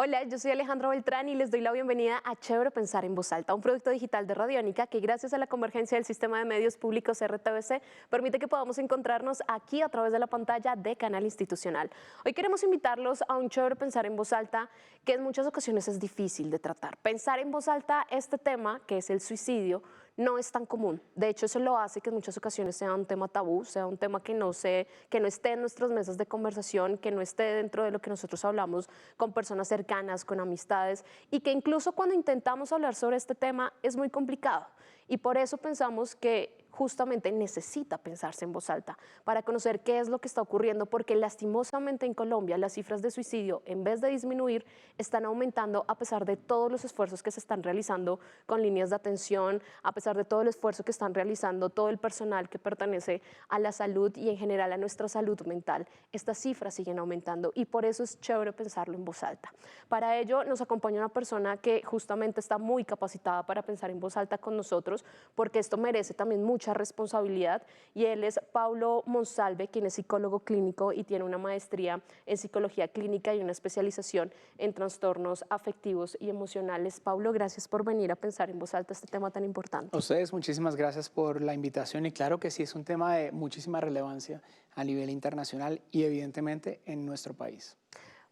Hola, yo soy Alejandra Beltrán y les doy la bienvenida a Chévere Pensar en Voz Alta, un producto digital de Radiónica que gracias a la convergencia del sistema de medios públicos RTBC permite que podamos encontrarnos aquí a través de la pantalla de Canal Institucional. Hoy queremos invitarlos a un Chévere Pensar en Voz Alta que en muchas ocasiones es difícil de tratar. Pensar en voz alta este tema, que es el suicidio, no es tan común. De hecho, eso lo hace que en muchas ocasiones sea un tema tabú, sea un tema que no esté en nuestras mesas de conversación, que no esté dentro de lo que nosotros hablamos con personas cercanas, con amistades, y que incluso cuando intentamos hablar sobre este tema es muy complicado. Y por eso pensamos que justamente necesita pensarse en voz alta para conocer qué es lo que está ocurriendo, porque lastimosamente en Colombia las cifras de suicidio, en vez de disminuir, están aumentando a pesar de todos los esfuerzos que se están realizando con líneas de atención, a pesar de todo el esfuerzo que están realizando todo el personal que pertenece a la salud y en general a nuestra salud mental. Estas cifras siguen aumentando y por eso es chévere pensarlo en voz alta. Para ello nos acompaña una persona que justamente está muy capacitada para pensar en voz alta con nosotros, porque esto merece también mucha responsabilidad, y él es Paulo Monsalve, quien es psicólogo clínico y tiene una maestría en psicología clínica y una especialización en trastornos afectivos y emocionales. Paulo, gracias por venir a pensar en voz alta este tema tan importante. A ustedes, muchísimas gracias por la invitación y claro que sí, es un tema de muchísima relevancia a nivel internacional y evidentemente en nuestro país.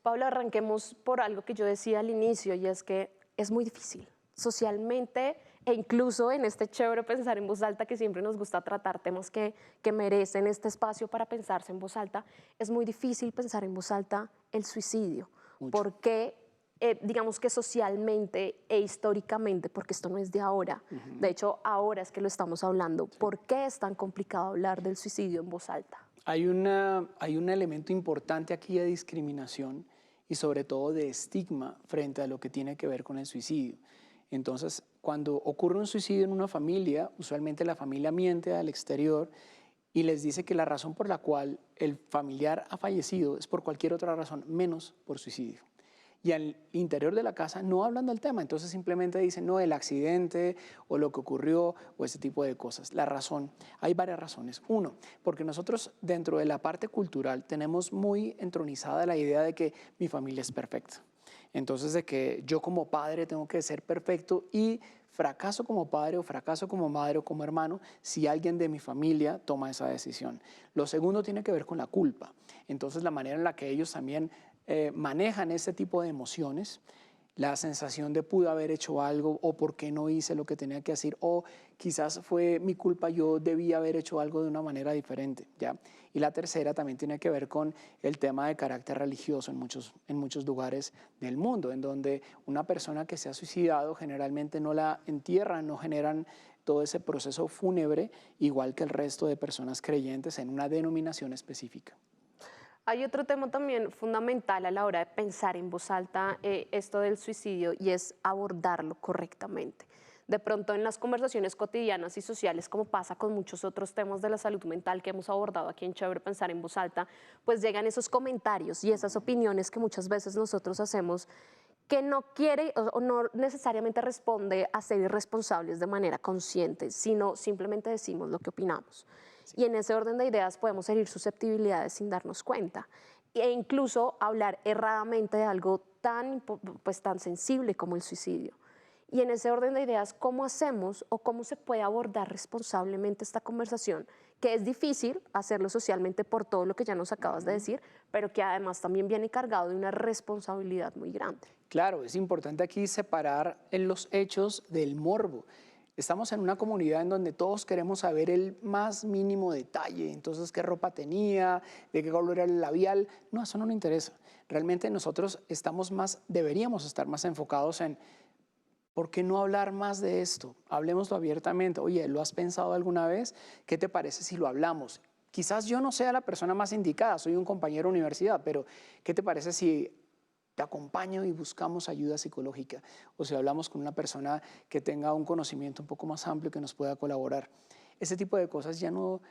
Pablo, arranquemos por algo que yo decía al inicio, y es que es muy difícil socialmente e incluso en este chévere pensar en voz alta que siempre nos gusta tratar temas que merecen este espacio para pensarse en voz alta. Es muy difícil pensar en voz alta el suicidio, Mucho. porque digamos que socialmente e históricamente, porque esto no es de ahora, de hecho ahora es que lo estamos hablando, Sí. ¿por qué es tan complicado hablar del suicidio en voz alta? Hay un elemento importante aquí de discriminación y sobre todo de estigma frente a lo que tiene que ver con el suicidio. Entonces, cuando ocurre un suicidio en una familia, usualmente la familia miente al exterior y les dice que la razón por la cual el familiar ha fallecido es por cualquier otra razón, menos por suicidio. Y al interior de la casa no hablan del tema, entonces simplemente dicen, no, el accidente o lo que ocurrió o ese tipo de cosas. La razón, hay varias razones. Uno, porque nosotros dentro de la parte cultural tenemos muy entronizada la idea de que mi familia es perfecta. Entonces, de que yo como padre tengo que ser perfecto y fracaso como padre o fracaso como madre o como hermano si alguien de mi familia toma esa decisión. Lo segundo tiene que ver con la culpa. Entonces, la manera en la que ellos también manejan ese tipo de emociones, la sensación de pude haber hecho algo o por qué no hice lo que tenía que hacer o quizás fue mi culpa, yo debía haber hecho algo de una manera diferente, ¿ya? Y la tercera también tiene que ver con el tema de carácter religioso en muchos lugares del mundo, en donde una persona que se ha suicidado generalmente no la entierran, no generan todo ese proceso fúnebre, igual que el resto de personas creyentes en una denominación específica. Hay otro tema también fundamental a la hora de pensar en voz alta esto del suicidio, y es abordarlo correctamente. De pronto en las conversaciones cotidianas y sociales, como pasa con muchos otros temas de la salud mental que hemos abordado aquí en Chévere Pensar en Voz Alta, pues llegan esos comentarios y esas opiniones que muchas veces nosotros hacemos, que no quiere o no necesariamente responde a ser irresponsables de manera consciente, sino simplemente decimos lo que opinamos. Y en ese orden de ideas podemos herir susceptibilidades sin darnos cuenta, e incluso hablar erradamente de algo tan sensible como el suicidio. Y en ese orden de ideas, ¿cómo hacemos o cómo se puede abordar responsablemente esta conversación? Que es difícil hacerlo socialmente por todo lo que ya nos acabas de decir, pero que además también viene cargado de una responsabilidad muy grande. Claro, es importante aquí separar en los hechos del morbo. Estamos en una comunidad en donde todos queremos saber el más mínimo detalle, entonces qué ropa tenía, de qué color era el labial, no, eso no nos interesa. Realmente nosotros deberíamos estar más enfocados en ¿por qué no hablar más de esto? Hablemoslo abiertamente. Oye, ¿lo has pensado alguna vez? ¿Qué te parece si lo hablamos? Quizás yo no sea la persona más indicada, soy un compañero de universidad, pero ¿qué te parece si te acompaño y buscamos ayuda psicológica? O si hablamos con una persona que tenga un conocimiento un poco más amplio que nos pueda colaborar. Ese tipo de cosas ya no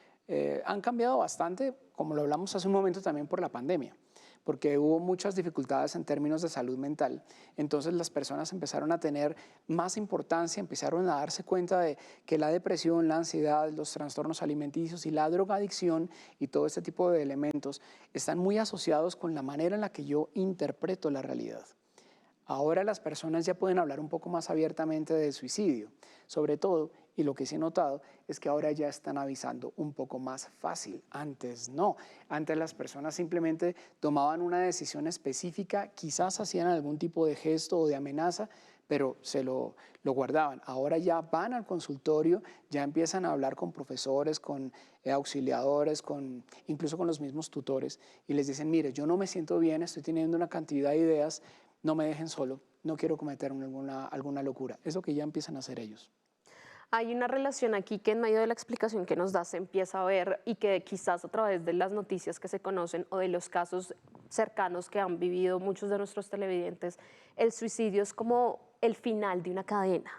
han cambiado bastante, como lo hablamos hace un momento también por la pandemia, porque hubo muchas dificultades en términos de salud mental. Entonces las personas empezaron a tener más importancia, empezaron a darse cuenta de que la depresión, la ansiedad, los trastornos alimenticios y la drogadicción y todo este tipo de elementos están muy asociados con la manera en la que yo interpreto la realidad. Ahora las personas ya pueden hablar un poco más abiertamente del suicidio. Sobre todo, y lo que sí he notado, es que ahora ya están avisando un poco más fácil. Antes no. Antes las personas simplemente tomaban una decisión específica, quizás hacían algún tipo de gesto o de amenaza, pero se lo guardaban. Ahora ya van al consultorio, ya empiezan a hablar con profesores, con auxiliadores, incluso con los mismos tutores, y les dicen, mire, yo no me siento bien, estoy teniendo una cantidad de ideas, no me dejen solo, no quiero cometer alguna locura. Es lo que ya empiezan a hacer ellos. Hay una relación aquí que en medio de la explicación que nos da se empieza a ver y que quizás a través de las noticias que se conocen o de los casos cercanos que han vivido muchos de nuestros televidentes, el suicidio es como el final de una cadena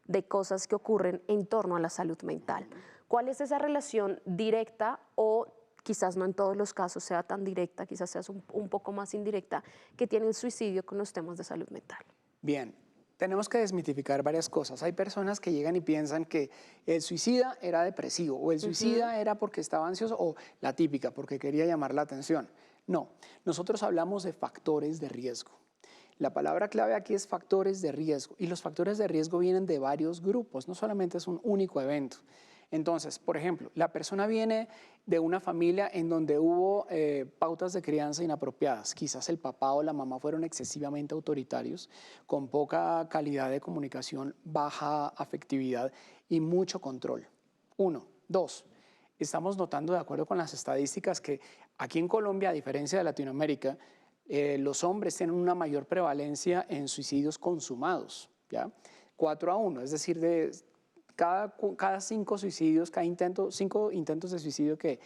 de cosas que ocurren en torno a la salud mental. ¿Cuál es esa relación directa o quizás no en todos los casos sea tan directa, quizás sea un poco más indirecta, que tiene el suicidio con los temas de salud mental? Bien, tenemos que desmitificar varias cosas. Hay personas que llegan y piensan que el suicida era depresivo o el suicida era porque estaba ansioso o la típica, porque quería llamar la atención. No, nosotros hablamos de factores de riesgo. La palabra clave aquí es factores de riesgo y los factores de riesgo vienen de varios grupos, no solamente es un único evento. Entonces, por ejemplo, la persona viene de una familia en donde hubo pautas de crianza inapropiadas. Quizás el papá o la mamá fueron excesivamente autoritarios, con poca calidad de comunicación, baja afectividad y mucho control. Uno. Dos, estamos notando, de acuerdo con las estadísticas, que aquí en Colombia, a diferencia de Latinoamérica, los hombres tienen una mayor prevalencia en suicidios consumados, ¿ya? 4-1, es decir, de cada 5 suicidios, cinco intentos de suicidio que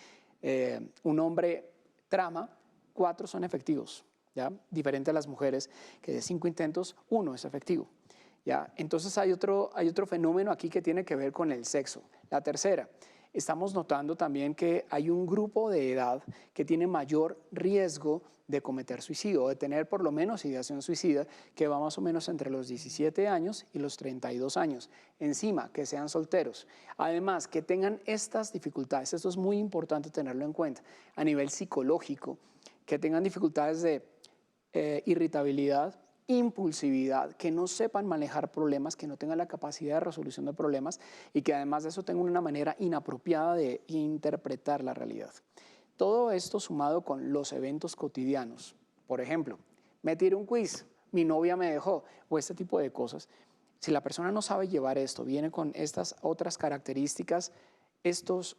un hombre trama, 4 son efectivos, ¿ya? Diferente a las mujeres, que de 5 intentos, 1 es efectivo, ¿ya? Entonces hay otro fenómeno aquí que tiene que ver con el sexo. La tercera, estamos notando también que hay un grupo de edad que tiene mayor riesgo de cometer suicidio o de tener por lo menos ideación suicida, que va más o menos entre los 17 años y los 32 años. Encima, que sean solteros. Además, que tengan estas dificultades, esto es muy importante tenerlo en cuenta, a nivel psicológico, que tengan dificultades de irritabilidad, impulsividad, que no sepan manejar problemas, que no tengan la capacidad de resolución de problemas y que además de eso tengan una manera inapropiada de interpretar la realidad. Todo esto sumado con los eventos cotidianos, por ejemplo, me tiré un quiz, mi novia me dejó, o este tipo de cosas. Si la persona no sabe llevar esto, viene con estas otras características, estos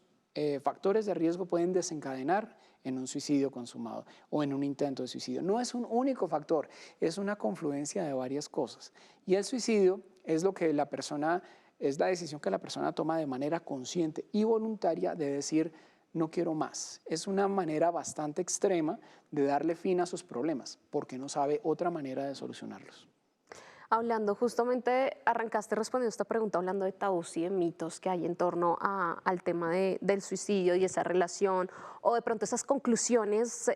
factores de riesgo pueden desencadenar en un suicidio consumado o en un intento de suicidio. No es un único factor, es una confluencia de varias cosas. Y el suicidio es es la decisión que la persona toma de manera consciente y voluntaria de decir, no quiero más. Es una manera bastante extrema de darle fin a sus problemas, porque no sabe otra manera de solucionarlos. Hablando justamente, arrancaste respondiendo esta pregunta hablando de tabús y de mitos que hay en torno al tema del suicidio y esa relación, o de pronto esas conclusiones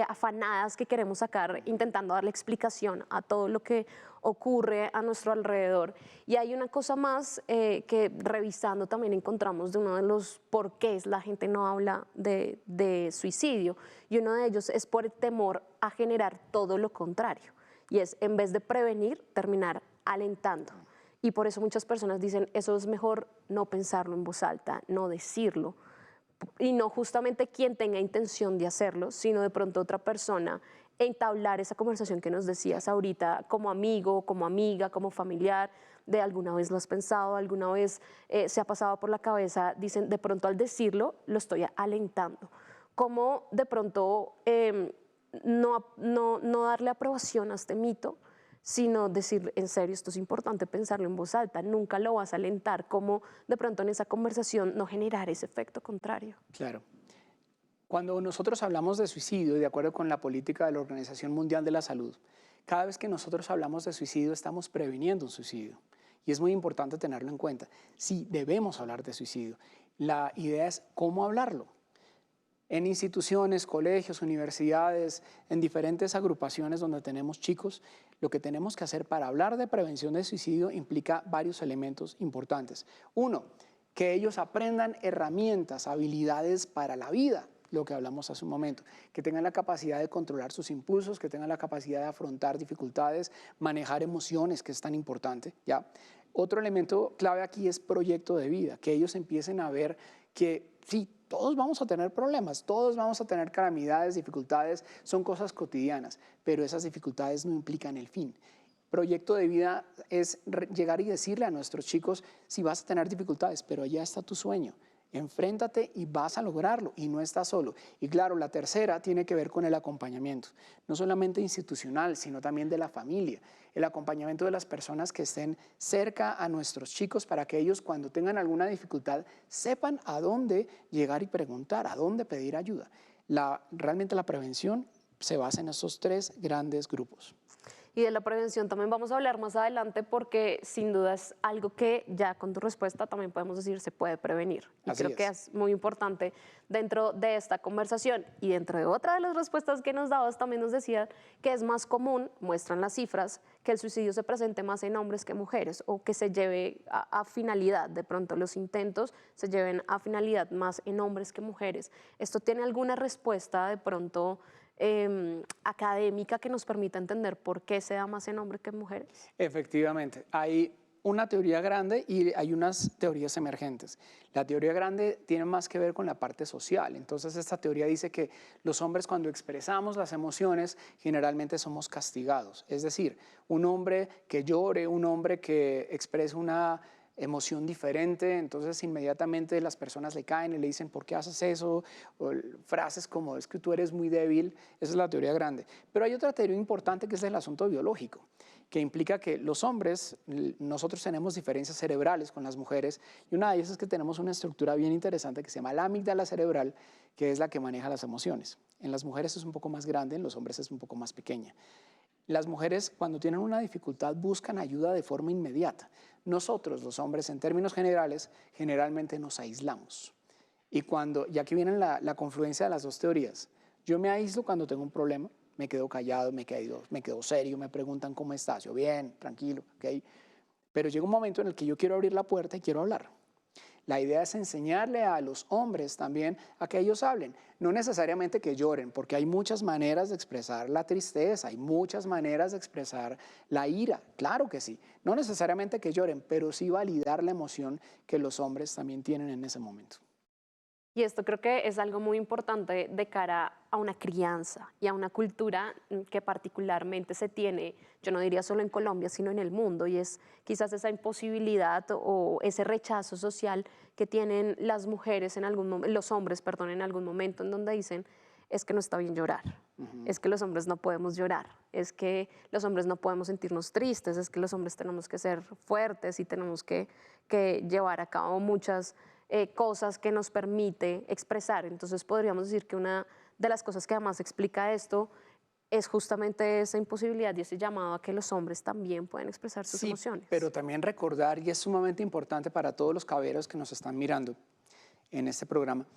afanadas que queremos sacar intentando darle explicación a todo lo que ocurre a nuestro alrededor. Y hay una cosa más que revisando también encontramos de uno de los porqués la gente no habla de suicidio, y uno de ellos es por el temor a generar todo lo contrario. Y es, en vez de prevenir, terminar alentando. Y por eso muchas personas dicen, eso es mejor no pensarlo en voz alta, no decirlo. Y no justamente quien tenga intención de hacerlo, sino de pronto otra persona, entablar esa conversación que nos decías ahorita, como amigo, como amiga, como familiar, de alguna vez lo has pensado, alguna vez se ha pasado por la cabeza, dicen, de pronto al decirlo, lo estoy alentando. Como de pronto... no darle aprobación a este mito, sino decir, en serio, esto es importante pensarlo en voz alta, nunca lo vas a alentar, como de pronto en esa conversación no generar ese efecto contrario. Claro. Cuando nosotros hablamos de suicidio, de acuerdo con la política de la Organización Mundial de la Salud, cada vez que nosotros hablamos de suicidio estamos previniendo un suicidio. Y es muy importante tenerlo en cuenta. Sí, debemos hablar de suicidio. La idea es cómo hablarlo. En instituciones, colegios, universidades, en diferentes agrupaciones donde tenemos chicos, lo que tenemos que hacer para hablar de prevención de suicidio implica varios elementos importantes. Uno, que ellos aprendan herramientas, habilidades para la vida, lo que hablamos hace un momento, que tengan la capacidad de controlar sus impulsos, que tengan la capacidad de afrontar dificultades, manejar emociones, que es tan importante, ¿ya? Otro elemento clave aquí es proyecto de vida, que ellos empiecen a ver que sí, todos vamos a tener problemas, todos vamos a tener calamidades, dificultades, son cosas cotidianas, pero esas dificultades no implican el fin. Proyecto de vida es llegar y decirle a nuestros chicos, si vas a tener dificultades, pero allá está tu sueño. Enfréntate y vas a lograrlo y no estás solo. Y claro, la tercera tiene que ver con el acompañamiento, no solamente institucional, sino también de la familia. El acompañamiento de las personas que estén cerca a nuestros chicos para que ellos cuando tengan alguna dificultad sepan a dónde llegar y preguntar, a dónde pedir ayuda. Realmente la prevención se basa en esos tres grandes grupos. Y de la prevención también vamos a hablar más adelante porque sin duda es algo que ya con tu respuesta también podemos decir se puede prevenir. Y Así creo que es muy importante dentro de esta conversación. Y dentro de otra de las respuestas que nos dabas también nos decía que es más común, muestran las cifras, que el suicidio se presente más en hombres que mujeres o que se lleve a finalidad, de pronto los intentos se lleven a finalidad más en hombres que mujeres. ¿Esto tiene alguna respuesta de pronto académica que nos permita entender por qué se da más en hombres que en mujeres? Efectivamente, hay una teoría grande y hay unas teorías emergentes. La teoría grande tiene más que ver con la parte social. Entonces, esta teoría dice que los hombres cuando expresamos las emociones generalmente somos castigados. Es decir, un hombre que llore, un hombre que exprese una emoción diferente, entonces inmediatamente las personas le caen y le dicen, ¿por qué haces eso? O frases como, es que tú eres muy débil, esa es la teoría grande. Pero hay otra teoría importante que es el asunto biológico, que implica que los hombres, nosotros tenemos diferencias cerebrales con las mujeres, y una de ellas es que tenemos una estructura bien interesante que se llama la amígdala cerebral, que es la que maneja las emociones. En las mujeres es un poco más grande, en los hombres es un poco más pequeña. Las mujeres cuando tienen una dificultad buscan ayuda de forma inmediata. Nosotros, los hombres, en términos generales, generalmente nos aislamos. Y aquí viene la confluencia de las dos teorías. Yo me aíslo cuando tengo un problema, me quedo callado, me quedo serio, me preguntan cómo estás, yo bien, tranquilo, ¿ok? Pero llega un momento en el que yo quiero abrir la puerta y quiero hablar. La idea es enseñarle a los hombres también a que ellos hablen, no necesariamente que lloren, porque hay muchas maneras de expresar la tristeza, hay muchas maneras de expresar la ira, claro que sí, no necesariamente que lloren, pero sí validar la emoción que los hombres también tienen en ese momento. Y esto creo que es algo muy importante de cara a una crianza y a una cultura que particularmente se tiene, yo no diría solo en Colombia, sino en el mundo, y es quizás esa imposibilidad o ese rechazo social que tienen las mujeres en algún momento, los hombres, perdón, en algún momento en donde dicen, es que no está bien llorar, es que los hombres no podemos llorar, es que los hombres no podemos sentirnos tristes, es que los hombres tenemos que ser fuertes y tenemos que llevar a cabo muchas cosas que nos permite expresar. Entonces podríamos decir que una de las cosas que además explica esto es justamente esa imposibilidad y ese llamado a que los hombres también pueden expresar sus emociones. Pero también recordar, y es sumamente importante para todos los caballeros que nos están mirando en este programa,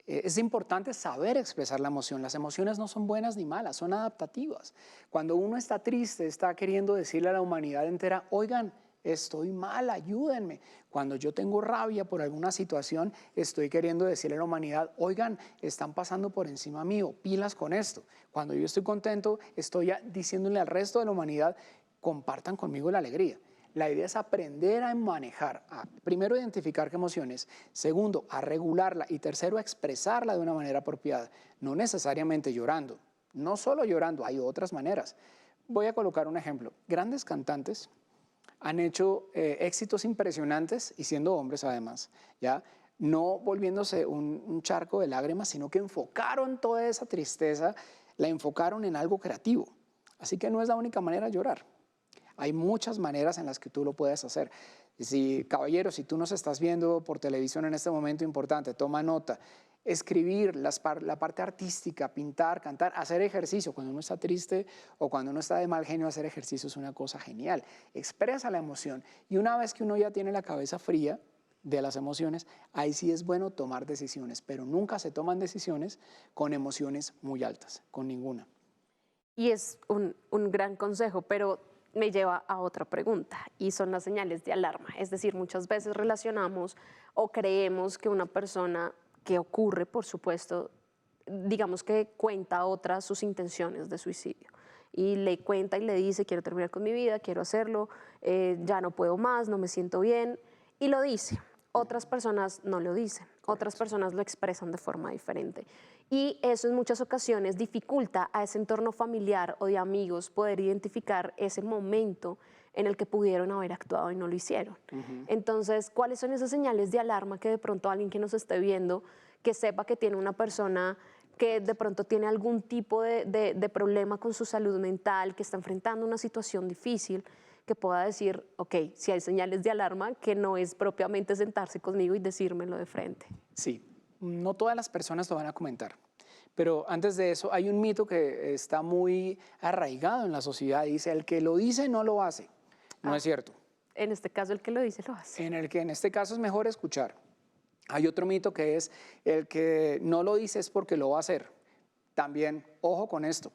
es importante saber expresar la emoción. Las emociones no son buenas ni malas, son adaptativas. Cuando uno está triste, está queriendo decirle a la humanidad entera, oigan, estoy mal, ayúdenme. Cuando yo tengo rabia por alguna situación, estoy queriendo decirle a la humanidad, oigan, están pasando por encima mío, pilas con esto. Cuando yo estoy contento, estoy diciéndole al resto de la humanidad, compartan conmigo la alegría. La idea es aprender a manejar, primero, identificar qué emociones, segundo, a regularla y tercero, a expresarla de una manera apropiada, no necesariamente llorando, no solo llorando, hay otras maneras. Voy a colocar un ejemplo. Grandes cantantes han hecho éxitos impresionantes y siendo hombres además, ¿ya? No volviéndose un charco de lágrimas, sino que enfocaron toda esa tristeza, la enfocaron en algo creativo. Así que no es la única manera de llorar. Hay muchas maneras en las que tú lo puedes hacer. Caballero, si tú nos estás viendo por televisión en este momento importante, toma nota. Escribir, la parte artística, pintar, cantar, hacer ejercicio. Cuando uno está triste o cuando uno está de mal genio, hacer ejercicio es una cosa genial. Expresa la emoción. Y una vez que uno ya tiene la cabeza fría de las emociones, ahí sí es bueno tomar decisiones, pero nunca se toman decisiones con emociones muy altas, con ninguna. Y es un gran consejo, pero me lleva a otra pregunta y son las señales de alarma. Es decir, muchas veces relacionamos o creemos que una persona, que ocurre, por supuesto, digamos que cuenta a otras sus intenciones de suicidio. Y le cuenta y le dice, quiero terminar con mi vida, quiero hacerlo, ya no puedo más, no me siento bien. Y lo dice. Otras personas no lo dicen, otras personas lo expresan de forma diferente. Y eso en muchas ocasiones dificulta a ese entorno familiar o de amigos poder identificar ese momento en el que pudieron haber actuado y no lo hicieron. Entonces, ¿cuáles son esas señales de alarma que de pronto alguien que nos esté viendo, que sepa que tiene una persona que de pronto tiene algún tipo de problema con su salud mental, que está enfrentando una situación difícil, que pueda decir, ok, si hay señales de alarma, que no es propiamente sentarse conmigo y decírmelo de frente? Sí, no todas las personas lo van a comentar, pero antes de eso hay un mito que está muy arraigado en la sociedad, dice, el que lo dice no lo hace. No Ah, es cierto. en este caso, el que lo dice lo hace. En este caso es mejor escuchar. Hay otro mito que es el que no lo dice es porque lo va a hacer. También, ojo con esto,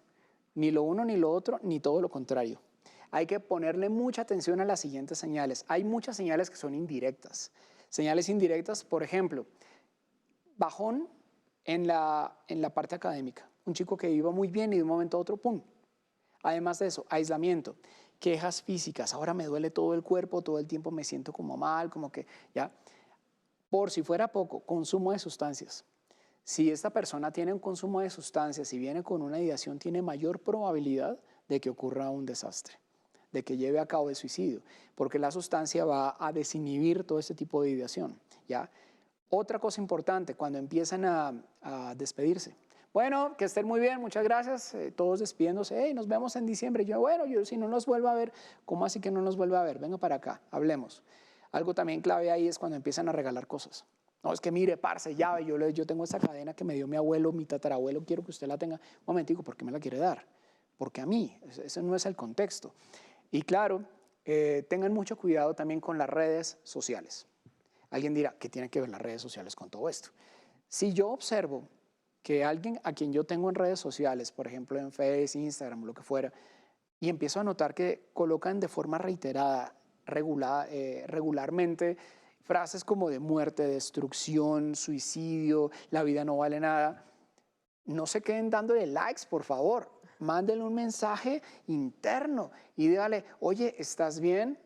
ni lo uno ni lo otro, ni todo lo contrario. Hay que ponerle mucha atención a las siguientes señales. Hay muchas señales que son indirectas. Señales indirectas, por ejemplo, bajón en la parte académica. Un chico que iba muy bien y de un momento a otro, ¡pum! Además de eso, aislamiento, quejas físicas. Ahora me duele todo el cuerpo, todo el tiempo me siento como mal, como que ya. Por si fuera poco, consumo de sustancias. Si esta persona tiene un consumo de sustancias y viene con una ideación, tiene mayor probabilidad de que ocurra un desastre, de que lleve a cabo el suicidio, porque la sustancia va a desinhibir todo este tipo de ideación, ¿ya? Otra cosa importante, cuando empiezan a despedirse. Bueno, que estén muy bien, muchas gracias, todos despidiéndose, hey, nos vemos en diciembre. Yo, bueno, yo si no nos vuelvo a ver, ¿cómo así que no nos vuelve a ver? Venga para acá, hablemos. Algo también clave ahí es cuando empiezan a regalar cosas. No, es que mire, parce, llave, yo tengo esta cadena que me dio mi abuelo, mi tatarabuelo, quiero que usted la tenga. Un momentico, ¿por qué me la quiere dar? Porque a mí, ese no es el contexto. Y claro, tengan mucho cuidado también con las redes sociales. Alguien dirá, ¿qué tiene que ver las redes sociales con todo esto? Si yo observo que alguien a quien yo tengo en redes sociales, por ejemplo en Facebook, Instagram, lo que fuera, y empiezo a notar que colocan de forma reiterada, regularmente, frases como de muerte, destrucción, suicidio, la vida no vale nada, no se queden dándole likes, por favor. Mándenle un mensaje interno y dígale, oye, ¿estás bien?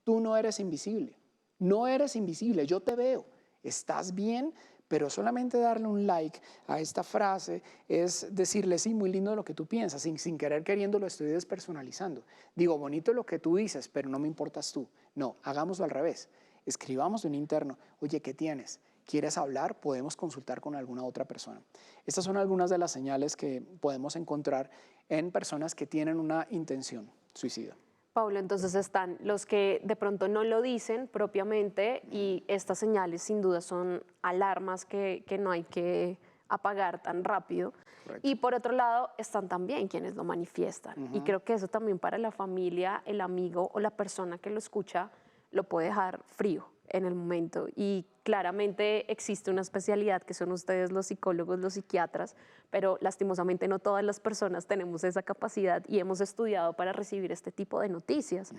Tú no eres invisible. No eres invisible, yo te veo. ¿Estás bien? Pero solamente darle un like a esta frase es decirle, sí, muy lindo lo que tú piensas, sin querer queriendo lo estoy despersonalizando. Digo, bonito lo que tú dices, pero no me importas tú. No, hagámoslo al revés. Escribamos de un interno, oye, ¿qué tienes? ¿Quieres hablar? Podemos consultar con alguna otra persona. Estas son algunas de las señales que podemos encontrar en personas que tienen una intención suicida. Paulo, entonces están los que de pronto no lo dicen propiamente y estas señales sin duda son alarmas que no hay que apagar tan rápido. Correcto. Y por otro lado están también quienes lo manifiestan. Y creo que eso también para la familia, el amigo o la persona que lo escucha lo puede dejar frío en el momento. Y claramente existe una especialidad que son ustedes los psicólogos, los psiquiatras, pero lastimosamente no todas las personas tenemos esa capacidad y hemos estudiado para recibir este tipo de noticias.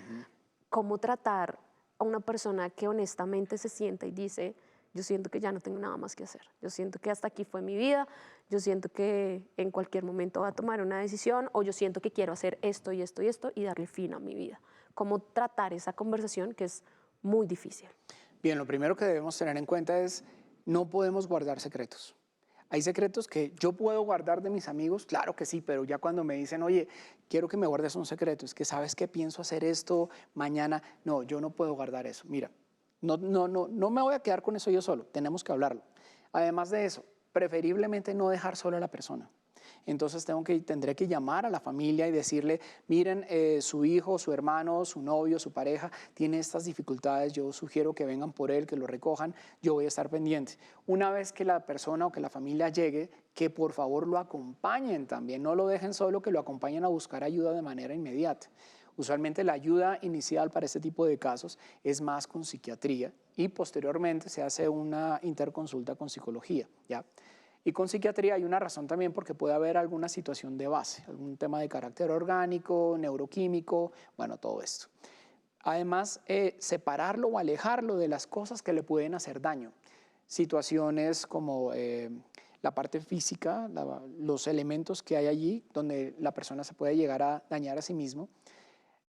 ¿Cómo tratar a una persona que honestamente se sienta y dice, yo siento que ya no tengo nada más que hacer, yo siento que hasta aquí fue mi vida, yo siento que en cualquier momento va a tomar una decisión o yo siento que quiero hacer esto y esto y esto y darle fin a mi vida? ¿Cómo tratar esa conversación que es muy difícil? Bien, lo primero que debemos tener en cuenta es no podemos guardar secretos. Hay secretos que yo puedo guardar de mis amigos, claro que sí, pero ya cuando me dicen, oye, quiero que me guardes un secreto, es que sabes que pienso hacer esto mañana, no, yo no puedo guardar eso. Mira, no me voy a quedar con eso yo solo, tenemos que hablarlo. Además de eso, preferiblemente no dejar sola a la persona. Entonces tendré que llamar a la familia y decirle, miren, su hijo, su hermano, su novio, su pareja tiene estas dificultades, yo sugiero que vengan por él, que lo recojan, yo voy a estar pendiente. Una vez que la persona o que la familia llegue, que por favor lo acompañen también, no lo dejen solo, que lo acompañen a buscar ayuda de manera inmediata. Usualmente la ayuda inicial para este tipo de casos es más con psiquiatría y posteriormente se hace una interconsulta con psicología, ¿ya? Y con psiquiatría hay una razón también porque puede haber alguna situación de base, algún tema de carácter orgánico, neuroquímico, bueno, todo esto. Además, separarlo o alejarlo de las cosas que le pueden hacer daño. Situaciones como la parte física, los elementos que hay allí donde la persona se puede llegar a dañar a sí mismo.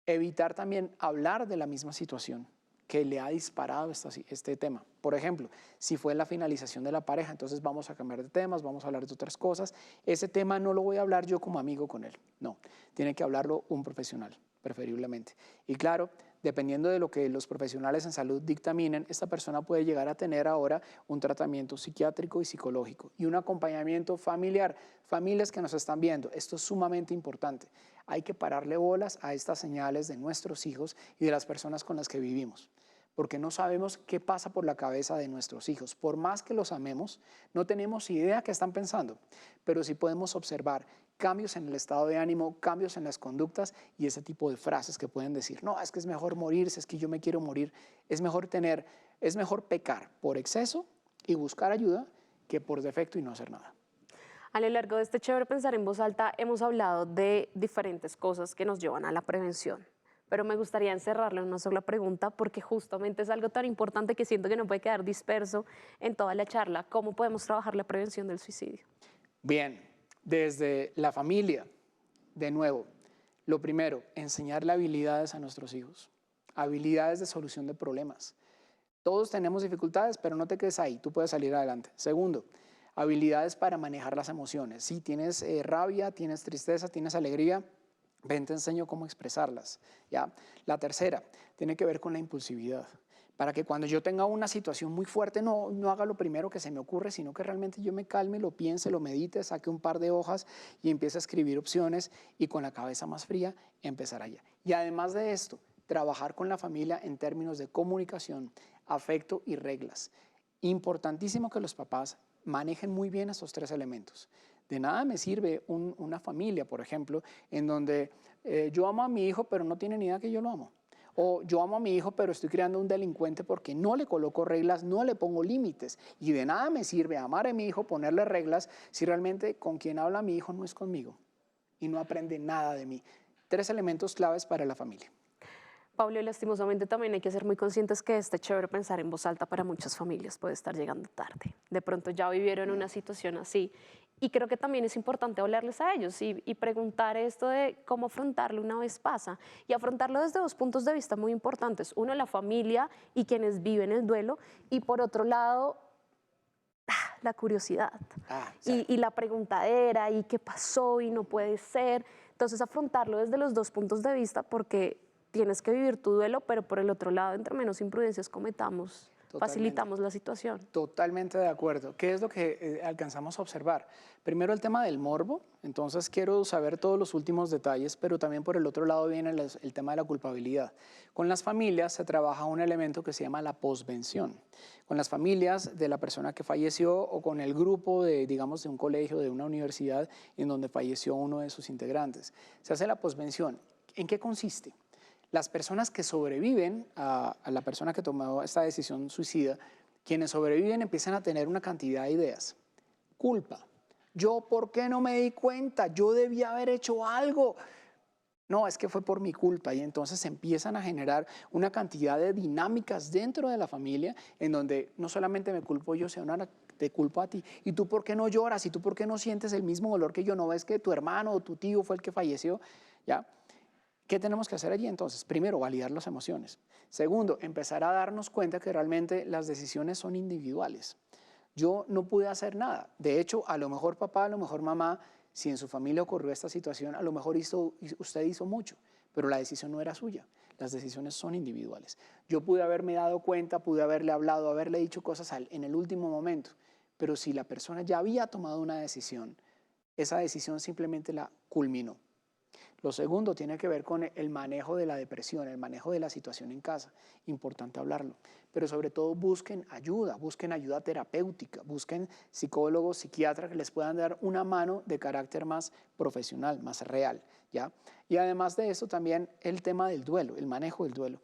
Evitar también hablar de la misma situación que le ha disparado este tema. Por ejemplo, si fue la finalización de la pareja, entonces vamos a cambiar de temas, vamos a hablar de otras cosas. Ese tema no lo voy a hablar yo como amigo con él, no, tiene que hablarlo un profesional, preferiblemente. Y claro, dependiendo de lo que los profesionales en salud dictaminen, esta persona puede llegar a tener ahora un tratamiento psiquiátrico y psicológico y un acompañamiento familiar. Familias que nos están viendo, esto es sumamente importante. Hay que pararle bolas a estas señales de nuestros hijos y de las personas con las que vivimos, porque no sabemos qué pasa por la cabeza de nuestros hijos. Por más que los amemos, no tenemos idea qué están pensando, pero sí podemos observar cambios en el estado de ánimo, cambios en las conductas y ese tipo de frases que pueden decir, no, es que es mejor morirse, es que yo me quiero morir, es mejor pecar por exceso y buscar ayuda que por defecto y no hacer nada. A lo largo de este Chévere Pensar en Voz Alta hemos hablado de diferentes cosas que nos llevan a la prevención, pero me gustaría encerrarlo en una sola pregunta porque justamente es algo tan importante que siento que no puede quedar disperso en toda la charla. ¿Cómo podemos trabajar la prevención del suicidio? Bien, desde la familia, de nuevo, lo primero, enseñarle habilidades a nuestros hijos, habilidades de solución de problemas. Todos tenemos dificultades, pero no te quedes ahí, tú puedes salir adelante. Segundo, habilidades para manejar las emociones. Si tienes rabia, tienes tristeza, tienes alegría, ven, te enseño cómo expresarlas, ¿ya? La tercera tiene que ver con la impulsividad, para que cuando yo tenga una situación muy fuerte no haga lo primero que se me ocurre, sino que realmente yo me calme, lo piense, lo medite, saque un par de hojas y empiece a escribir opciones y con la cabeza más fría empezar allá. Y además de esto, trabajar con la familia en términos de comunicación, afecto y reglas. Importantísimo que los papás manejen muy bien estos tres elementos. De nada me sirve una familia, por ejemplo, en donde yo amo a mi hijo, pero no tiene ni idea que yo lo amo. O yo amo a mi hijo, pero estoy creando un delincuente porque no le coloco reglas, no le pongo límites. Y de nada me sirve amar a mi hijo, ponerle reglas, si realmente con quien habla mi hijo no es conmigo y no aprende nada de mí. Tres elementos claves para la familia. Pablo, lastimosamente también hay que ser muy conscientes que este Chévere Pensar en Voz Alta para muchas familias puede estar llegando tarde. De pronto ya vivieron una situación así y creo que también es importante hablarles a ellos y preguntar esto de cómo afrontarlo una vez pasa y afrontarlo desde dos puntos de vista muy importantes. Uno, la familia y quienes viven el duelo y por otro lado, la curiosidad y la preguntadera y qué pasó y no puede ser. Entonces afrontarlo desde los dos puntos de vista porque tienes que vivir tu duelo, pero por el otro lado, entre menos imprudencias cometamos, facilitamos la situación. Totalmente de acuerdo. ¿Qué es lo que alcanzamos a observar? Primero el tema del morbo, entonces quiero saber todos los últimos detalles, pero también por el otro lado viene el tema de la culpabilidad. Con las familias se trabaja un elemento que se llama la posvención. Con las familias de la persona que falleció o con el grupo de, digamos, de un colegio, de una universidad en donde falleció uno de sus integrantes. Se hace la posvención. ¿En qué consiste? Las personas que sobreviven a la persona que tomó esta decisión suicida, quienes sobreviven empiezan a tener una cantidad de ideas. Culpa. Yo, ¿por qué no me di cuenta? Yo debía haber hecho algo. No, es que fue por mi culpa. Y entonces empiezan a generar una cantidad de dinámicas dentro de la familia en donde no solamente me culpo yo, sino te culpo a ti. ¿Y tú por qué no lloras? ¿Y tú por qué no sientes el mismo dolor que yo? ¿No ves que tu hermano o tu tío fue el que falleció? ¿Ya? ¿Qué tenemos que hacer allí entonces? Primero, validar las emociones. Segundo, empezar a darnos cuenta que realmente las decisiones son individuales. Yo no pude hacer nada. De hecho, a lo mejor papá, a lo mejor mamá, si en su familia ocurrió esta situación, a lo mejor usted hizo mucho, pero la decisión no era suya. Las decisiones son individuales. Yo pude haberme dado cuenta, pude haberle hablado, haberle dicho cosas en el último momento, pero si la persona ya había tomado una decisión, esa decisión simplemente la culminó. Lo segundo tiene que ver con el manejo de la depresión, el manejo de la situación en casa. Importante hablarlo. Pero sobre todo busquen ayuda terapéutica, busquen psicólogos, psiquiatras que les puedan dar una mano de carácter más profesional, más real, ¿ya? Y además de eso también el tema del duelo, el manejo del duelo.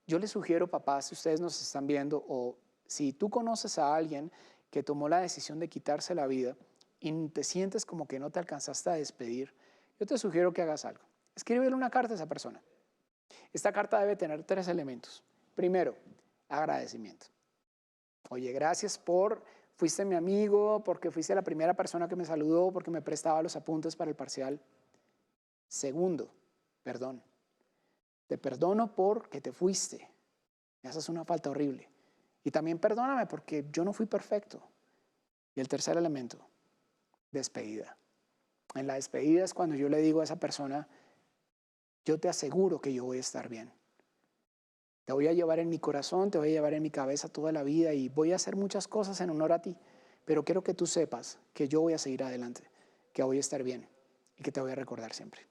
Yo les sugiero, papás, si ustedes nos están viendo o si tú conoces a alguien que tomó la decisión de quitarse la vida y te sientes como que no te alcanzaste a despedir, yo te sugiero que hagas algo. Escríbele una carta a esa persona. Esta carta debe tener tres elementos. Primero, agradecimiento. Oye, gracias por fuiste mi amigo, porque fuiste la primera persona que me saludó, porque me prestaba los apuntes para el parcial. Segundo, perdón. Te perdono porque te fuiste. Esa es una falta horrible. Y también perdóname porque yo no fui perfecto. Y el tercer elemento, despedida. En la despedida es cuando yo le digo a esa persona, yo te aseguro que yo voy a estar bien. Te voy a llevar en mi corazón, te voy a llevar en mi cabeza toda la vida y voy a hacer muchas cosas en honor a ti. Pero quiero que tú sepas que yo voy a seguir adelante, que voy a estar bien y que te voy a recordar siempre.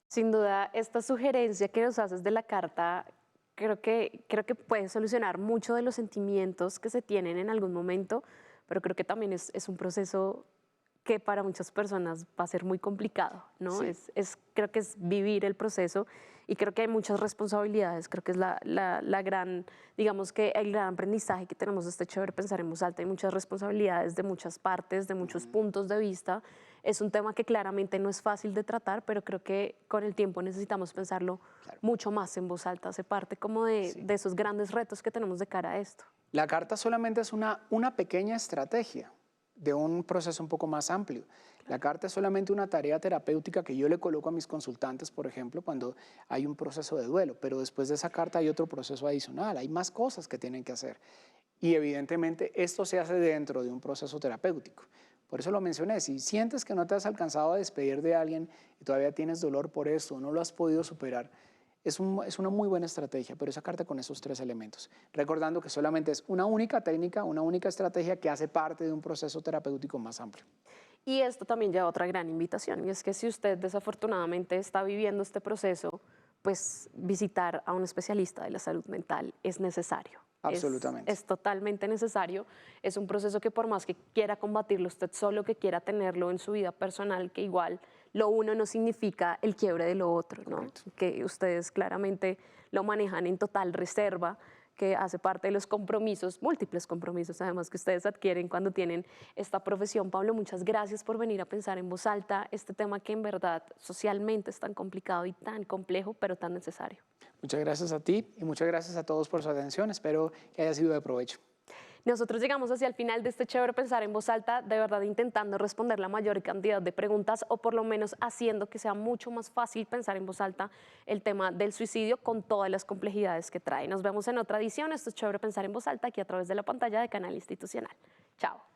Sin duda, esta sugerencia que nos haces de la carta, creo que puede solucionar mucho de los sentimientos que se tienen en algún momento, pero creo que también es un proceso que para muchas personas va a ser muy complicado, ¿no? Sí. Creo que es vivir el proceso y creo que hay muchas responsabilidades, creo que es la gran, digamos que el gran aprendizaje que tenemos de este Chévere Pensar en Voz Alta. Hay muchas responsabilidades de muchas partes, de muchos puntos de vista. Es un tema que claramente no es fácil de tratar, pero creo que con el tiempo necesitamos pensarlo mucho más en voz alta. Hace parte como de esos grandes retos que tenemos de cara a esto. La carta solamente es una pequeña estrategia de un proceso un poco más amplio. La carta es solamente una tarea terapéutica que yo le coloco a mis consultantes, por ejemplo, cuando hay un proceso de duelo, pero después de esa carta hay otro proceso adicional, hay más cosas que tienen que hacer. Y evidentemente esto se hace dentro de un proceso terapéutico. Por eso lo mencioné, si sientes que no te has alcanzado a despedir de alguien y todavía tienes dolor por esto, no lo has podido superar, es una muy buena estrategia, pero esa carta con esos tres elementos. Recordando que solamente es una única técnica, una única estrategia que hace parte de un proceso terapéutico más amplio. Y esto también lleva a otra gran invitación, y es que si usted desafortunadamente está viviendo este proceso, pues visitar a un especialista de la salud mental es necesario. Absolutamente. Es totalmente necesario. Es un proceso que por más que quiera combatirlo usted solo, que quiera tenerlo en su vida personal, que igual lo uno no significa el quiebre de lo otro, ¿no? Correcto. Que ustedes claramente lo manejan en total reserva, que hace parte de los compromisos, múltiples compromisos además que ustedes adquieren cuando tienen esta profesión. Pablo, muchas gracias por venir a pensar en voz alta este tema que en verdad socialmente es tan complicado y tan complejo, pero tan necesario. Muchas gracias a ti y muchas gracias a todos por su atención. Espero que haya sido de provecho. Nosotros llegamos hacia el final de este Chévere Pensar en Voz Alta, de verdad intentando responder la mayor cantidad de preguntas o por lo menos haciendo que sea mucho más fácil pensar en voz alta el tema del suicidio con todas las complejidades que trae. Nos vemos en otra edición. Esto es Chévere Pensar en Voz Alta aquí a través de la pantalla de Canal Institucional. Chao.